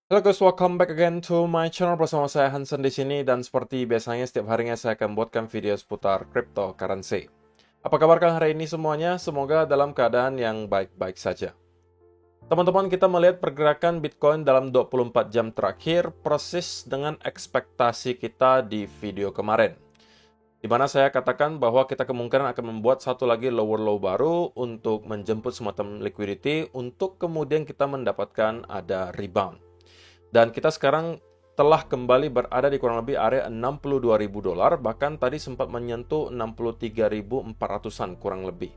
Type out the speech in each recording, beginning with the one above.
Halo guys, welcome back again to my channel bersama saya Hansen di sini dan seperti biasanya setiap harinya saya akan buatkan video seputar cryptocurrency. Apa kabar kalian hari ini semuanya? Semoga dalam keadaan yang baik-baik saja. Teman-teman, kita melihat pergerakan Bitcoin dalam 24 jam terakhir persis dengan ekspektasi kita di video kemarin. Di mana saya katakan bahwa kita kemungkinan akan membuat satu lagi lower low baru untuk menjemput semacam liquidity untuk kemudian kita mendapatkan ada rebound. Dan kita sekarang telah kembali berada di kurang lebih area 62.000 dolar, bahkan tadi sempat menyentuh 63.400-an kurang lebih.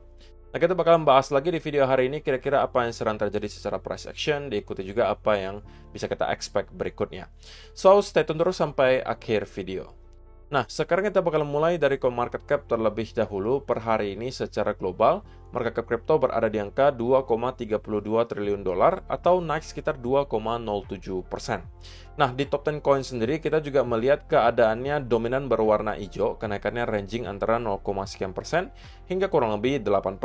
Nah, kita bakalan bahas lagi di video hari ini kira-kira apa yang sedang terjadi secara price action, diikuti juga apa yang bisa kita expect berikutnya. So, stay tune terus sampai akhir video. Nah, sekarang kita bakal mulai dari CoinMarketCap terlebih dahulu. Per hari ini secara global, market cap kripto berada di angka 2,32 triliun dolar atau naik sekitar 2,07%. Nah, di top 10 coin sendiri kita juga melihat keadaannya dominan berwarna hijau, kenaikannya ranging antara 0, sekian persen hingga kurang lebih 8%.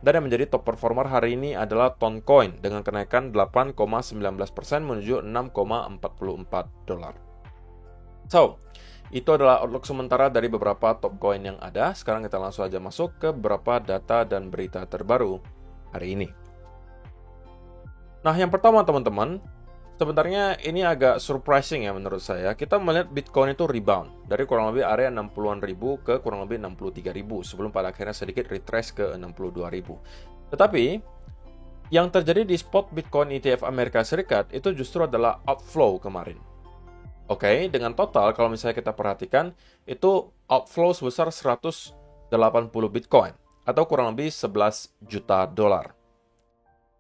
Dan yang menjadi top performer hari ini adalah Toncoin dengan kenaikan 8,19% menuju 6,44 dolar. So, itu adalah outlook sementara dari beberapa top coin yang ada. Sekarang kita langsung aja masuk ke beberapa data dan berita terbaru hari ini. Nah, yang pertama teman-teman, sebenarnya ini agak surprising ya menurut saya. Kita melihat Bitcoin itu rebound dari kurang lebih area 60-an ribu ke kurang lebih 63 ribu sebelum pada akhirnya sedikit retrace ke 62 ribu. Tetapi, yang terjadi di spot Bitcoin ETF Amerika Serikat itu justru adalah outflow kemarin. Oke, dengan total kalau misalnya kita perhatikan, itu outflow sebesar 180 Bitcoin, atau kurang lebih 11 juta dolar.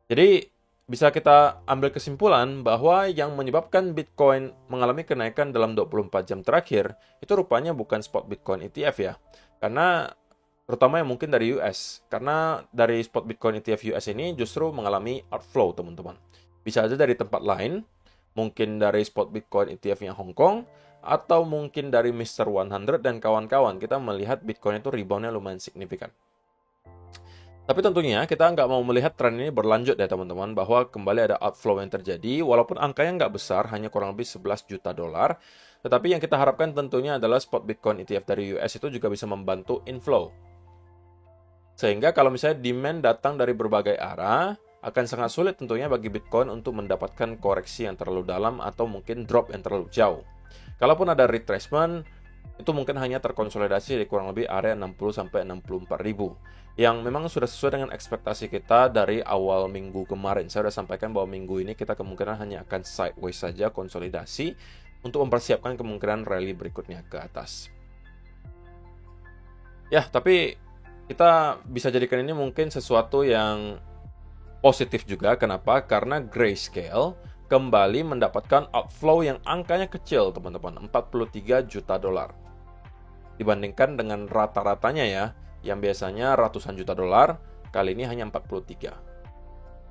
Jadi, bisa kita ambil kesimpulan bahwa yang menyebabkan Bitcoin mengalami kenaikan dalam 24 jam terakhir, itu rupanya bukan spot Bitcoin ETF ya. Karena, terutama yang mungkin dari US. Karena dari spot Bitcoin ETF US ini justru mengalami outflow, teman-teman. Bisa aja dari tempat lain, mungkin dari spot Bitcoin ETF-nya Hong Kong, atau mungkin dari Mr. 100 dan kawan-kawan. Kita melihat Bitcoin itu rebound-nya lumayan signifikan. Tapi tentunya kita nggak mau melihat tren ini berlanjut ya teman-teman, bahwa kembali ada outflow yang terjadi, walaupun angkanya nggak besar, hanya kurang lebih 11 juta dolar. Tetapi yang kita harapkan tentunya adalah spot Bitcoin ETF dari US itu juga bisa membantu inflow. Sehingga kalau misalnya demand datang dari berbagai arah, akan sangat sulit tentunya bagi Bitcoin untuk mendapatkan koreksi yang terlalu dalam atau mungkin drop yang terlalu jauh. Kalaupun ada retracement, itu mungkin hanya terkonsolidasi di kurang lebih area 60-64 ribu. Yang memang sudah sesuai dengan ekspektasi kita dari awal minggu kemarin. Saya sudah sampaikan bahwa minggu ini kita kemungkinan hanya akan sideways saja konsolidasi untuk mempersiapkan kemungkinan rally berikutnya ke atas. Ya, tapi kita bisa jadikan ini mungkin sesuatu yang positif juga. Kenapa? Karena Grayscale kembali mendapatkan outflow yang angkanya kecil, teman-teman, 43 juta dolar. Dibandingkan dengan rata-ratanya ya, yang biasanya ratusan juta dolar, kali ini hanya 43.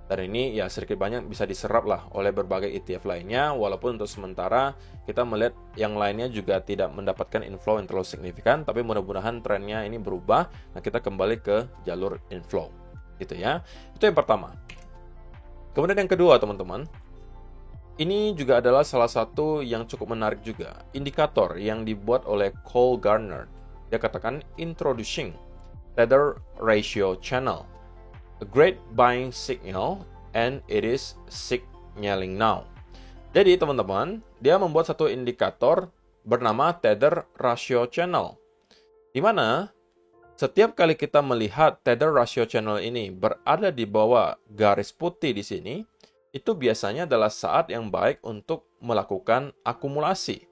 Dan ini ya sedikit banyak bisa diserap lah oleh berbagai ETF lainnya, walaupun untuk sementara kita melihat yang lainnya juga tidak mendapatkan inflow yang terlalu signifikan, tapi mudah-mudahan trennya ini berubah, nah kita kembali ke jalur inflow. Gitu ya. Itu yang pertama. Kemudian yang kedua, teman-teman, ini juga adalah salah satu yang cukup menarik juga. Indikator yang dibuat oleh Cole Gardner. Dia katakan introducing Tether Ratio Channel. A great buying signal and it is signaling now. Jadi teman-teman, dia membuat satu indikator bernama Tether Ratio Channel. Di mana setiap kali kita melihat Tether Ratio Channel ini berada di bawah garis putih di sini, itu biasanya adalah saat yang baik untuk melakukan akumulasi.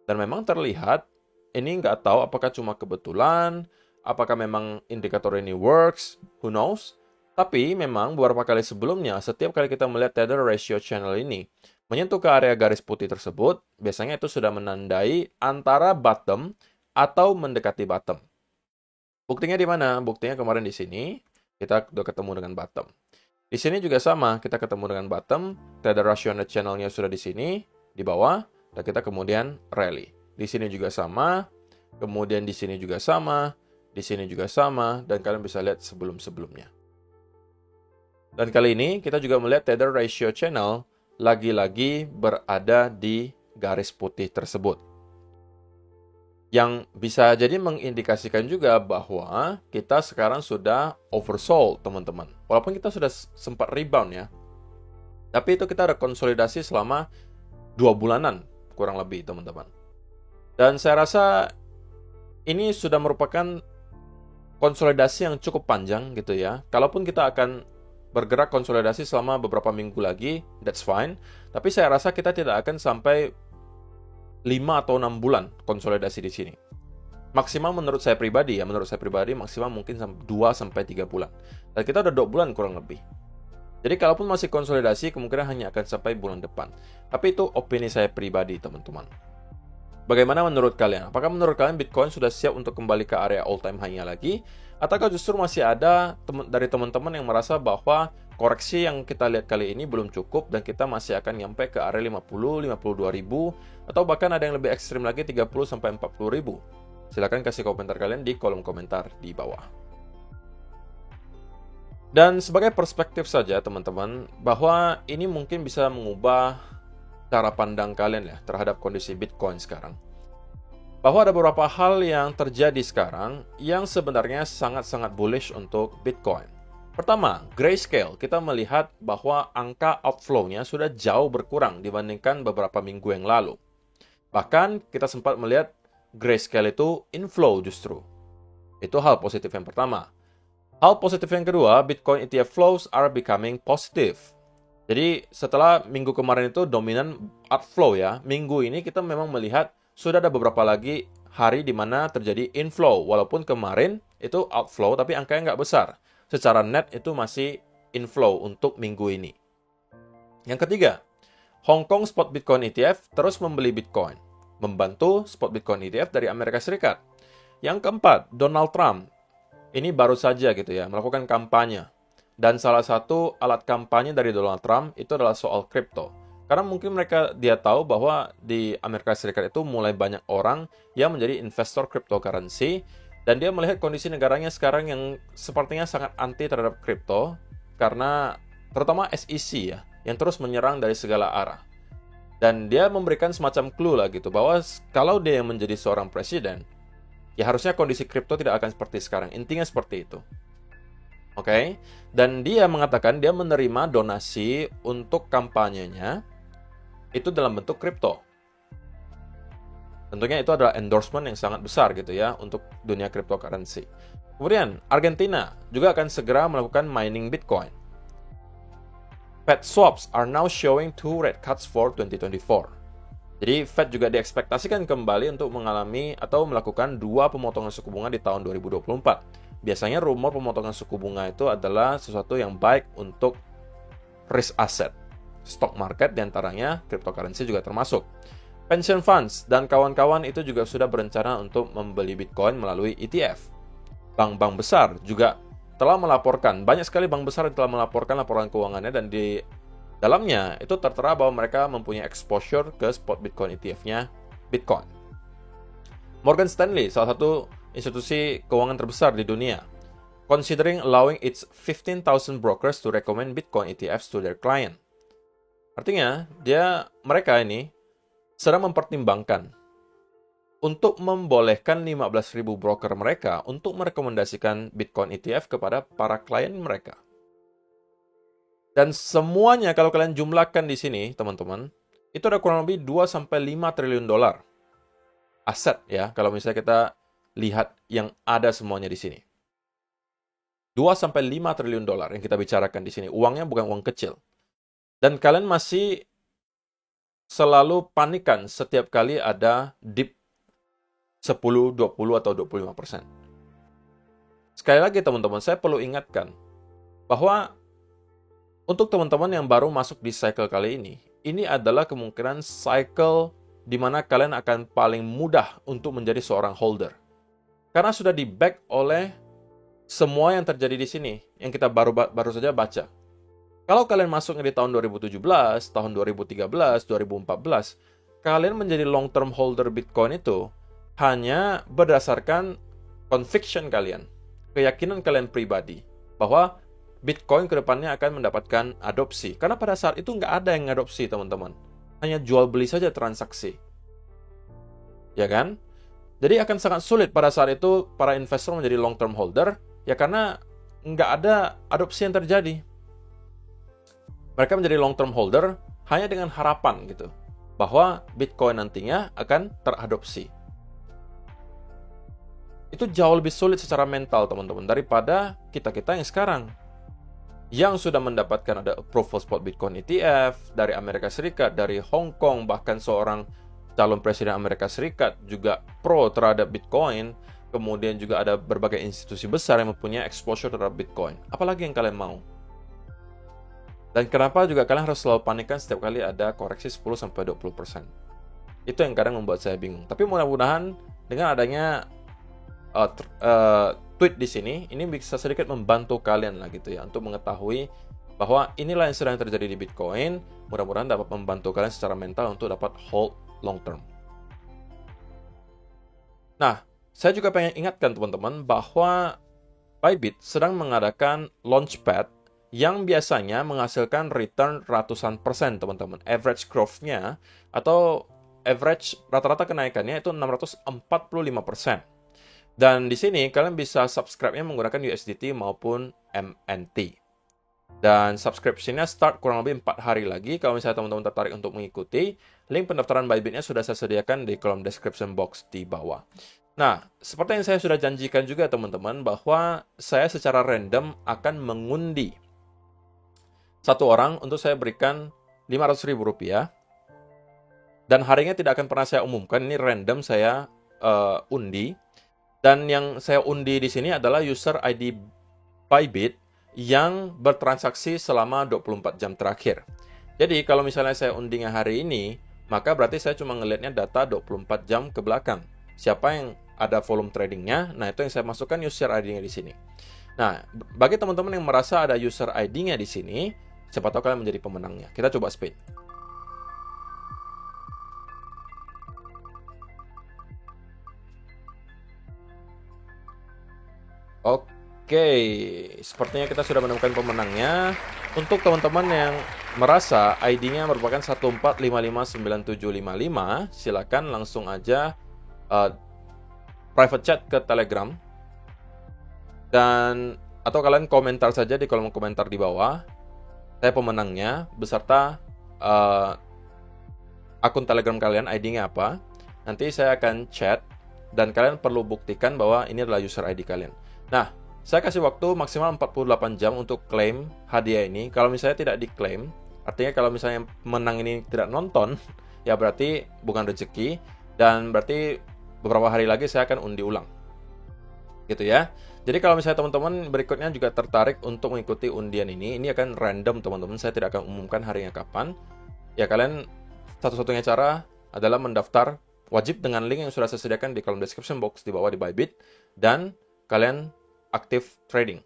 Dan memang terlihat, ini nggak tahu apakah cuma kebetulan, apakah memang indikator ini works, who knows. Tapi memang beberapa kali sebelumnya, setiap kali kita melihat Tether Ratio Channel ini menyentuh ke area garis putih tersebut, biasanya itu sudah menandai antara bottom atau mendekati bottom. Buktinya di mana? Buktinya kemarin di sini, kita udah ketemu dengan bottom. Di sini juga sama, kita ketemu dengan bottom, Tether Ratio Channel-nya sudah di sini, di bawah, dan kita kemudian rally. Di sini juga sama, kemudian di sini juga sama, di sini juga sama, dan kalian bisa lihat sebelum-sebelumnya. Dan kali ini kita juga melihat Tether Ratio Channel lagi-lagi berada di garis putih tersebut. Yang bisa jadi mengindikasikan juga bahwa kita sekarang sudah oversold, teman-teman. Walaupun kita sudah sempat rebound ya. Tapi itu kita ada konsolidasi selama 2 bulanan, kurang lebih, teman-teman. Dan saya rasa ini sudah merupakan konsolidasi yang cukup panjang gitu ya. Kalaupun kita akan bergerak konsolidasi selama beberapa minggu lagi, that's fine. Tapi saya rasa kita tidak akan sampai 5 atau 6 bulan konsolidasi di sini. Maksimal menurut saya pribadi maksimal mungkin 2-3 bulan. Dan kita udah 2 bulan kurang lebih. Jadi kalaupun masih konsolidasi, kemungkinan hanya akan sampai bulan depan. Tapi itu opini saya pribadi, teman-teman. Bagaimana menurut kalian? Apakah menurut kalian Bitcoin sudah siap untuk kembali ke area all time high-nya lagi? Ataukah justru masih ada dari teman-teman yang merasa bahwa koreksi yang kita lihat kali ini belum cukup dan kita masih akan nyampe ke area 50, 52 ribu, atau bahkan ada yang lebih ekstrim lagi 30 sampai 40 ribu? Silahkan kasih komentar kalian di kolom komentar di bawah. Dan sebagai perspektif saja teman-teman, bahwa ini mungkin bisa mengubah cara pandang kalian ya terhadap kondisi Bitcoin sekarang. Bahwa ada beberapa hal yang terjadi sekarang yang sebenarnya sangat-sangat bullish untuk Bitcoin. Pertama, Grayscale. Kita melihat bahwa angka outflow-nya sudah jauh berkurang dibandingkan beberapa minggu yang lalu. Bahkan kita sempat melihat Grayscale itu inflow justru. Itu hal positif yang pertama. Hal positif yang kedua, Bitcoin ETF flows are becoming positive. Jadi setelah minggu kemarin itu dominan outflow ya, minggu ini kita memang melihat sudah ada beberapa lagi hari di mana terjadi inflow. Walaupun kemarin itu outflow, tapi angkanya nggak besar. Secara net itu masih inflow untuk minggu ini. Yang ketiga, Hong Kong Spot Bitcoin ETF terus membeli Bitcoin, membantu Spot Bitcoin ETF dari Amerika Serikat. Yang keempat, Donald Trump. Ini baru saja gitu ya, melakukan kampanye. Dan salah satu alat kampanye dari Donald Trump itu adalah soal kripto. Karena mungkin dia tahu bahwa di Amerika Serikat itu mulai banyak orang yang menjadi investor cryptocurrency. Dan dia melihat kondisi negaranya sekarang yang sepertinya sangat anti terhadap kripto. Karena terutama SEC ya, yang terus menyerang dari segala arah. Dan dia memberikan semacam clue lah gitu, bahwa kalau dia yang menjadi seorang presiden, ya harusnya kondisi kripto tidak akan seperti sekarang. Intinya seperti itu. Oke, dan dia mengatakan dia menerima donasi untuk kampanyenya itu dalam bentuk kripto. Tentunya itu adalah endorsement yang sangat besar gitu ya untuk dunia cryptocurrency. Kemudian Argentina juga akan segera melakukan mining Bitcoin. Fed swaps are now showing 2 rate cuts for 2024. Jadi Fed juga diekspektasikan kembali untuk mengalami atau melakukan 2 pemotongan suku bunga di tahun 2024. Biasanya rumor pemotongan suku bunga itu adalah sesuatu yang baik untuk risk asset. Stock market diantaranya, cryptocurrency juga termasuk. Pension funds dan kawan-kawan itu juga sudah berencana untuk membeli Bitcoin melalui ETF. Bank-bank besar juga telah melaporkan, banyak sekali bank besar yang telah melaporkan laporan keuangannya dan di dalamnya itu tertera bahwa mereka mempunyai exposure ke spot Bitcoin ETF-nya Bitcoin. Morgan Stanley, salah satu institusi keuangan terbesar di dunia, considering allowing its 15,000 brokers to recommend Bitcoin ETFs to their client. Artinya, mereka ini sedang mempertimbangkan untuk membolehkan 15.000 broker mereka untuk merekomendasikan Bitcoin ETF kepada para klien mereka. Dan semuanya kalau kalian jumlahkan di sini, teman-teman, itu ada kurang lebih 2-5 triliun dolar aset ya, kalau misalnya kita lihat yang ada semuanya di sini. 2-5 triliun dolar yang kita bicarakan di sini. Uangnya bukan uang kecil. Dan kalian masih selalu panikan setiap kali ada dip 10, 20, atau 25%. Sekali lagi teman-teman, saya perlu ingatkan bahwa untuk teman-teman yang baru masuk di cycle kali ini adalah kemungkinan cycle di mana kalian akan paling mudah untuk menjadi seorang holder. Karena sudah di-back oleh semua yang terjadi di sini, yang kita baru saja baca. Kalau kalian masuknya di tahun 2017, tahun 2013, 2014, kalian menjadi long-term holder Bitcoin itu hanya berdasarkan conviction kalian, keyakinan kalian pribadi, bahwa Bitcoin ke depannya akan mendapatkan adopsi. Karena pada saat itu nggak ada yang adopsi, teman-teman. Hanya jual beli saja transaksi. Ya kan? Jadi akan sangat sulit pada saat itu para investor menjadi long term holder, ya karena nggak ada adopsi yang terjadi. Mereka menjadi long term holder hanya dengan harapan gitu, bahwa Bitcoin nantinya akan teradopsi. Itu jauh lebih sulit secara mental, teman-teman, daripada kita-kita yang sekarang. Yang sudah mendapatkan ada approval spot Bitcoin ETF dari Amerika Serikat, dari Hong Kong, bahkan seorang calon presiden Amerika Serikat juga pro terhadap Bitcoin. Kemudian juga ada berbagai institusi besar yang mempunyai exposure terhadap Bitcoin. Apalagi yang kalian mau? Dan kenapa juga kalian harus selalu panikkan setiap kali ada koreksi 10-20%? Itu yang kadang membuat saya bingung. Tapi mudah-mudahan dengan adanya tweet di sini, ini bisa sedikit membantu kalian lah gitu ya, untuk mengetahui bahwa inilah yang sedang terjadi di Bitcoin. Mudah-mudahan dapat membantu kalian secara mental untuk dapat hold long term. Nah, saya juga pengen ingatkan teman-teman bahwa Bybit sedang mengadakan launchpad yang biasanya menghasilkan return ratusan persen, teman-teman. Average growth-nya atau average rata-rata kenaikannya itu 645%. Dan di sini kalian bisa subscribe-nya menggunakan USDT maupun MNT. Dan subscription-nya start kurang lebih 4 hari lagi. Kalau misalnya teman-teman tertarik untuk mengikuti, link pendaftaran Bybit-nya sudah saya sediakan di kolom description box di bawah. Nah, seperti yang saya sudah janjikan juga teman-teman, bahwa saya secara random akan mengundi satu orang untuk saya berikan Rp500.000. Dan harinya tidak akan pernah saya umumkan, ini random saya undi. Dan yang saya undi di sini adalah user ID Bybit yang bertransaksi selama 24 jam terakhir. Jadi kalau misalnya saya undinya hari ini, maka berarti saya cuma ngelihatnya data 24 jam ke belakang. Siapa yang ada volume tradingnya, nah itu yang saya masukkan user ID-nya di sini. Nah, bagi teman-teman yang merasa ada user ID-nya di sini, siapa tahu kalian menjadi pemenangnya. Kita coba speed. Oke, sepertinya kita sudah menemukan pemenangnya. Untuk teman-teman yang merasa ID-nya merupakan 1455975, silakan langsung aja private chat ke Telegram. Dan atau kalian komentar saja di kolom komentar di bawah. Saya pemenangnya beserta akun Telegram kalian, ID-nya apa. Nanti saya akan chat dan kalian perlu buktikan bahwa ini adalah user ID kalian. Nah, saya kasih waktu maksimal 48 jam untuk klaim hadiah ini. Kalau misalnya tidak diklaim, artinya kalau misalnya menang ini tidak nonton, ya berarti bukan rezeki, dan berarti beberapa hari lagi saya akan undi ulang. Gitu ya. Jadi kalau misalnya teman-teman berikutnya juga tertarik untuk mengikuti undian ini akan random teman-teman, saya tidak akan umumkan harinya kapan. Ya kalian satu-satunya cara adalah mendaftar wajib dengan link yang sudah saya sediakan di kolom description box di bawah di Bybit, dan kalian aktif trading.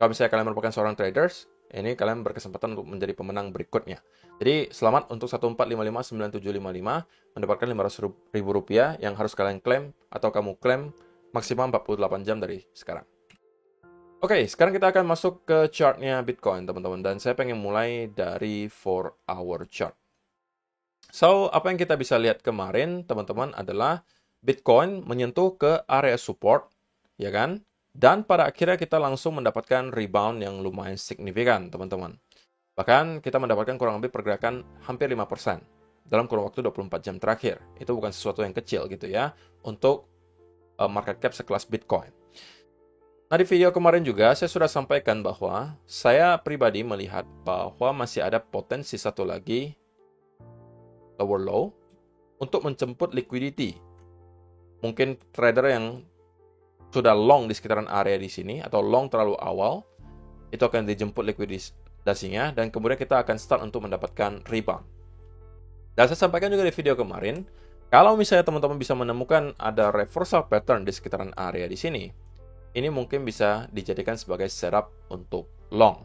Kalau misalnya kalian merupakan seorang traders, ini kalian berkesempatan untuk menjadi pemenang berikutnya. Jadi selamat untuk 1455975 mendapatkan Rp500.000 yang harus kalian klaim atau kamu klaim maksimal 48 jam dari sekarang. Oke, sekarang kita akan masuk ke chartnya Bitcoin, teman-teman. Dan saya pengen mulai dari 4-hour chart. So, apa yang kita bisa lihat kemarin, teman-teman, adalah Bitcoin menyentuh ke area support, ya kan? Dan pada akhirnya kita langsung mendapatkan rebound yang lumayan signifikan, teman-teman. Bahkan kita mendapatkan kurang lebih pergerakan hampir 5% dalam kurun waktu 24 jam terakhir. Itu bukan sesuatu yang kecil gitu ya, untuk market cap sekelas Bitcoin. Nah, di video kemarin juga saya sudah sampaikan bahwa saya pribadi melihat bahwa masih ada potensi satu lagi lower low untuk menjemput liquidity. Mungkin trader yang sudah long di sekitaran area di sini atau long terlalu awal, itu akan dijemput likuidasinya dan kemudian kita akan start untuk mendapatkan rebound. Dan saya sampaikan juga di video kemarin, kalau misalnya teman-teman bisa menemukan ada reversal pattern di sekitaran area di sini, ini mungkin bisa dijadikan sebagai setup untuk long.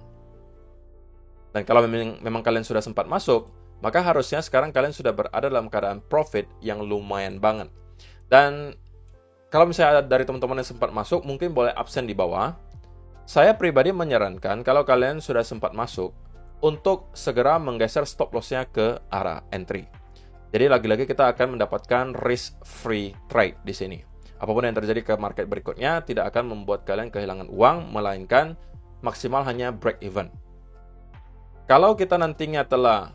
Dan kalau memang kalian sudah sempat masuk, maka harusnya sekarang kalian sudah berada dalam keadaan profit yang lumayan banget. Dan kalau misalnya dari teman-teman yang sempat masuk, mungkin boleh absen di bawah. Saya pribadi menyarankan kalau kalian sudah sempat masuk, untuk segera menggeser stop loss-nya ke arah entry. Jadi lagi-lagi kita akan mendapatkan risk-free trade di sini. Apapun yang terjadi ke market berikutnya tidak akan membuat kalian kehilangan uang, melainkan maksimal hanya break even. Kalau kita nantinya telah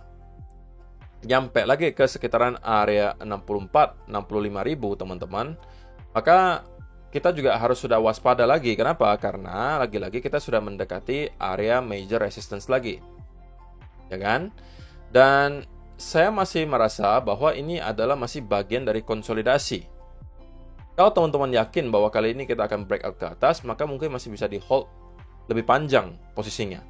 nyampe lagi ke sekitaran area 64-65 ribu teman-teman, maka kita juga harus sudah waspada lagi. Kenapa? Karena lagi-lagi kita sudah mendekati area major resistance lagi. Ya kan? Dan saya masih merasa bahwa ini adalah masih bagian dari konsolidasi. Kalau teman-teman yakin bahwa kali ini kita akan breakout ke atas, maka mungkin masih bisa di hold lebih panjang posisinya.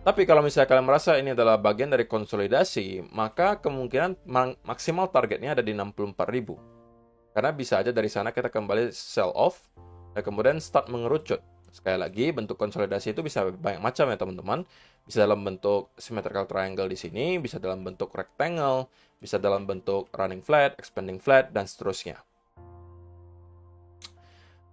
Tapi kalau misalnya kalian merasa ini adalah bagian dari konsolidasi, maka kemungkinan maksimal targetnya ada di 64.000. Karena bisa aja dari sana kita kembali sell off, dan kemudian start mengerucut. Sekali lagi, bentuk konsolidasi itu bisa banyak macam ya teman-teman. Bisa dalam bentuk symmetrical triangle di sini, bisa dalam bentuk rectangle, bisa dalam bentuk running flat, expanding flat, dan seterusnya.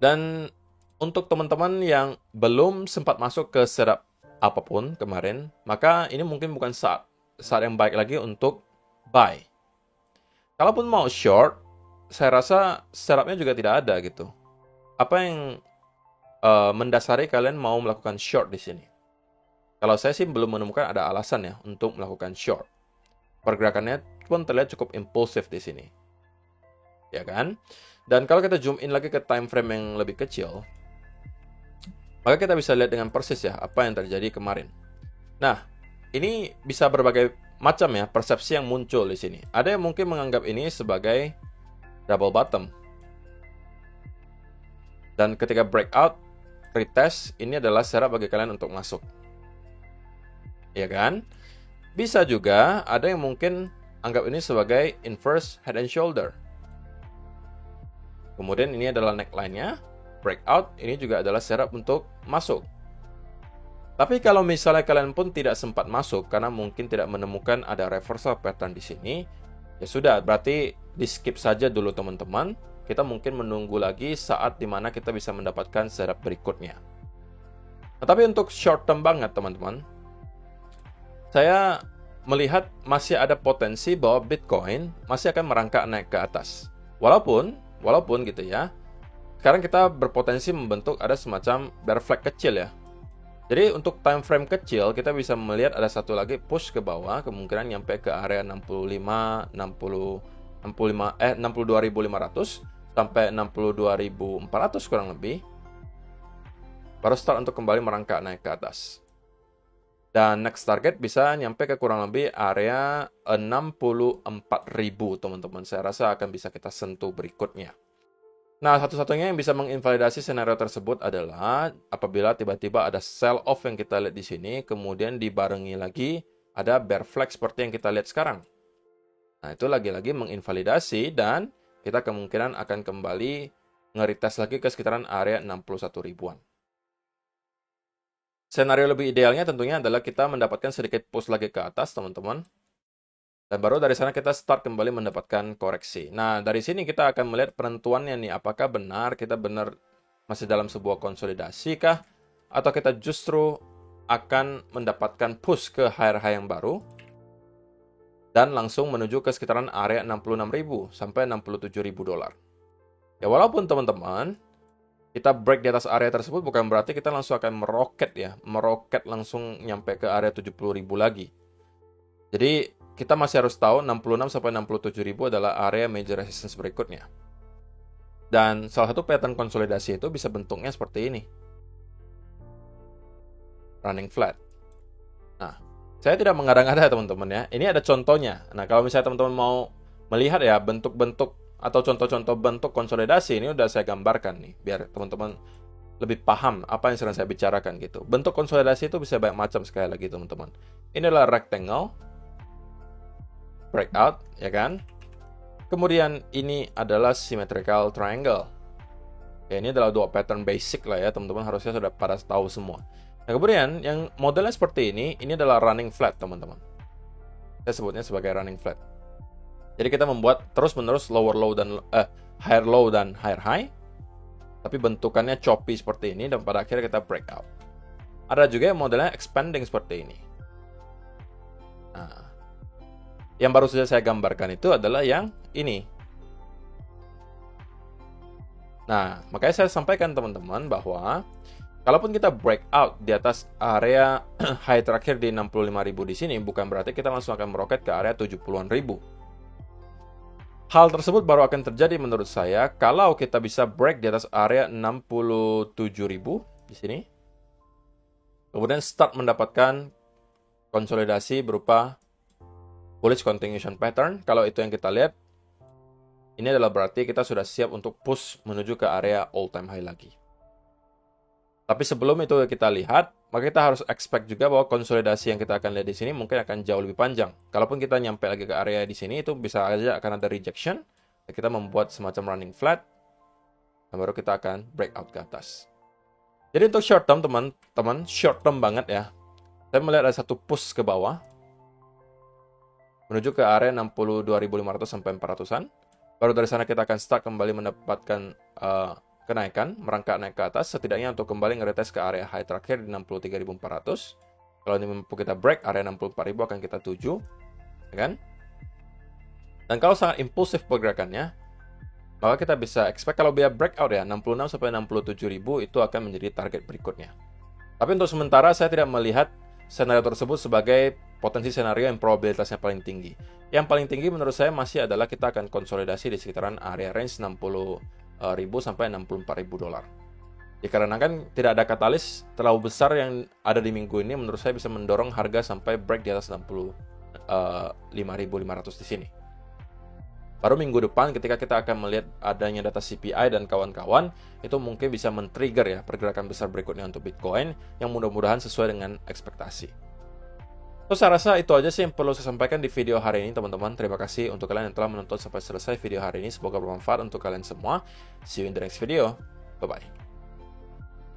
Dan untuk teman-teman yang belum sempat masuk ke setup apapun kemarin, maka ini mungkin bukan saat yang baik lagi untuk buy. Kalaupun mau short, saya rasa setupnya juga tidak ada gitu. Apa yang mendasari kalian mau melakukan short di sini? Kalau saya sih belum menemukan ada alasan ya untuk melakukan short. Pergerakannya pun terlihat cukup impulsif di sini. Ya kan? Dan kalau kita zoom in lagi ke time frame yang lebih kecil, maka kita bisa lihat dengan persis ya apa yang terjadi kemarin. Nah, ini bisa berbagai macam ya persepsi yang muncul di sini. Ada yang mungkin menganggap ini sebagai double bottom. Dan ketika breakout, retest, ini adalah setup bagi kalian untuk masuk. Ya kan? Bisa juga ada yang mungkin anggap ini sebagai inverse head and shoulder. Kemudian ini adalah neckline-nya, breakout, ini juga adalah setup untuk masuk. Tapi kalau misalnya kalian pun tidak sempat masuk karena mungkin tidak menemukan ada reversal pattern di sini, ya sudah, berarti di skip saja dulu teman-teman. Kita mungkin menunggu lagi saat dimana kita bisa mendapatkan setup berikutnya. Nah, tapi untuk short term banget teman-teman, saya melihat masih ada potensi bahwa Bitcoin masih akan merangkak naik ke atas. Walaupun gitu ya, sekarang kita berpotensi membentuk ada semacam bear flag kecil ya. Jadi untuk time frame kecil kita bisa melihat ada satu lagi push ke bawah, kemungkinan nyampe ke area 62.500 sampai 62.400 kurang lebih. Baru start untuk kembali merangkak naik ke atas. Dan next target bisa nyampe ke kurang lebih area 64.000 teman-teman. Saya rasa akan bisa kita sentuh berikutnya. Nah, satu-satunya yang bisa menginvalidasi senario tersebut adalah apabila tiba-tiba ada sell off yang kita lihat di sini, kemudian dibarengi lagi ada bear flag seperti yang kita lihat sekarang. Nah, itu lagi-lagi menginvalidasi dan kita kemungkinan akan kembali nge-retest lagi ke sekitaran area 61 ribuan. Senario lebih idealnya tentunya adalah kita mendapatkan sedikit push lagi ke atas, teman-teman. Dan baru dari sana kita start kembali mendapatkan koreksi. Nah, dari sini kita akan melihat penentuannya nih, apakah benar kita masih dalam sebuah konsolidasi kah? Atau kita justru akan mendapatkan push ke higher high yang baru dan langsung menuju ke sekitaran area 66.000 sampai 67.000 dolar. Ya, walaupun teman-teman kita break di atas area tersebut bukan berarti kita langsung akan meroket langsung nyampe ke area 70.000 lagi. Jadi kita masih harus tahu 66 sampai 67.000 adalah area major resistance berikutnya. Dan salah satu pattern konsolidasi itu bisa bentuknya seperti ini. Running flat. Nah, saya tidak mengada-ngada teman-teman ya. Ini ada contohnya. Nah, kalau misalnya teman-teman mau melihat ya bentuk-bentuk atau contoh-contoh bentuk konsolidasi, ini udah saya gambarkan nih biar teman-teman lebih paham apa yang sedang saya bicarakan gitu. Bentuk konsolidasi itu bisa banyak macam sekali lagi teman-teman. Ini adalah rectangle, breakout, ya kan? Kemudian ini adalah symmetrical triangle. Ya, ini adalah dua pattern basic lah ya, teman-teman harusnya sudah pada tahu semua. Nah, kemudian yang modelnya seperti ini adalah running flat, teman-teman. Saya sebutnya sebagai running flat. Jadi kita membuat terus-menerus higher low dan higher high. Tapi bentukannya choppy seperti ini dan pada akhirnya kita breakout. Ada juga yang modelnya expanding seperti ini. Nah, yang baru saja saya gambarkan itu adalah yang ini. Nah, makanya saya sampaikan teman-teman bahwa kalaupun kita breakout di atas area high terakhir di 65.000 di sini, bukan berarti kita langsung akan meroket ke area 70-an ribu. Hal tersebut baru akan terjadi menurut saya kalau kita bisa break di atas area 67.000 di sini. Kemudian start mendapatkan konsolidasi berupa bullish continuation pattern. Kalau itu yang kita lihat, ini adalah berarti kita sudah siap untuk push menuju ke area all time high lagi. Tapi sebelum itu kita lihat, maka kita harus expect juga bahwa konsolidasi yang kita akan lihat di sini mungkin akan jauh lebih panjang. Kalaupun kita nyampe lagi ke area di sini, itu bisa aja akan ada rejection. Kita membuat semacam running flat, dan baru kita akan breakout ke atas. Jadi untuk short term, teman-teman, short term banget ya. Saya melihat ada satu push ke bawah, menuju ke area 62.500 sampai 400-an. Baru dari sana kita akan start kembali mendapatkan kenaikan, merangkak naik ke atas, setidaknya untuk kembali ngeretest ke area high terakhir di 63.400. Kalau ini mampu kita break, area 64.000 akan kita tuju, ya kan? Dan kalau sangat impulsif pergerakannya, maka kita bisa expect kalau dia breakout ya, 66 sampai 67.000 itu akan menjadi target berikutnya. Tapi untuk sementara saya tidak melihat senario tersebut sebagai potensi senario yang probabilitasnya paling tinggi. Yang paling tinggi menurut saya masih adalah kita akan konsolidasi di sekitaran area range 60.000 sampai 64.000 dolar. Dikarenakan tidak ada katalis terlalu besar yang ada di minggu ini, menurut saya bisa mendorong harga sampai break di atas 65.500 di sini. Baru minggu depan ketika kita akan melihat adanya data CPI dan kawan-kawan, itu mungkin bisa men-trigger ya pergerakan besar berikutnya untuk Bitcoin yang mudah-mudahan sesuai dengan ekspektasi. So, saya rasa itu aja sih yang perlu saya sampaikan di video hari ini, teman-teman. Terima kasih untuk kalian yang telah menonton sampai selesai video hari ini. Semoga bermanfaat untuk kalian semua. See you in the next video. Bye-bye.